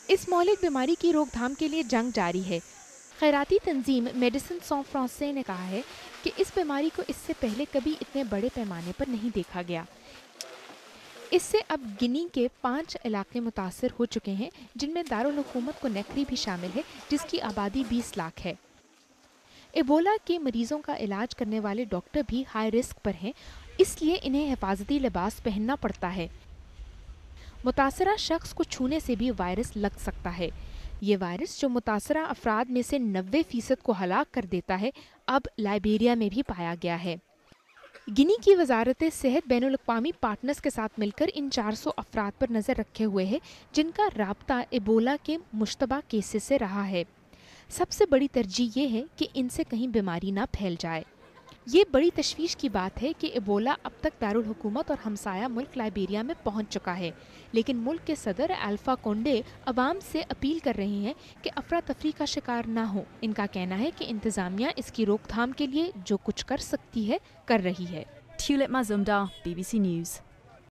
اس مہلک بیماری کی روک تھام کے لیے جنگ جاری ہے۔ خیراتی تنظیم میڈیسن سان فرانسس نے کہا ہے کہ اس بیماری کو اس سے پہلے کبھی اتنے بڑے پیمانے پر نہیں دیکھا گیا۔ اس سے اب گنی کے 5 علاقے متاثر ہو چکے ہیں، جن میں دارالحکومت کنیکری بھی شامل ہے، جس کی آبادی 20 لاکھ ہے۔ ایبولا کے مریضوں کا علاج کرنے والے ڈاکٹر بھی ہائی رسک پر ہیں، اس لیے انہیں حفاظتی لباس پہننا پڑتا ہے۔ متاثرہ شخص کو چھونے سے بھی وائرس لگ سکتا ہے۔ یہ وائرس جو متاثرہ افراد میں سے 90% کو ہلاک کر دیتا ہے، اب لائبیریا میں بھی پایا گیا ہے۔ گنی کی وزارت صحت بین الاقوامی پارٹنرز کے ساتھ مل کر ان 400 افراد پر نظر رکھے ہوئے ہے، جن کا رابطہ ایبولا کے مشتبہ کیسز سے رہا ہے۔ سب سے بڑی ترجیح یہ ہے کہ ان سے کہیں بیماری نہ پھیل جائے۔ یہ بڑی تشویش کی بات ہے کہ ایبولا اب تک دارالحکومت اور ہمسایہ ملک لائبیریا میں پہنچ چکا ہے، لیکن ملک کے صدر الفا کونڈے عوام سے اپیل کر رہے ہیں کہ افراتفری کا شکار نہ ہو۔ ان کا کہنا ہے کہ انتظامیہ اس کی روک تھام کے لیے جو کچھ کر سکتی ہے کر رہی ہے۔ Tulip Mazumdar, BBC News.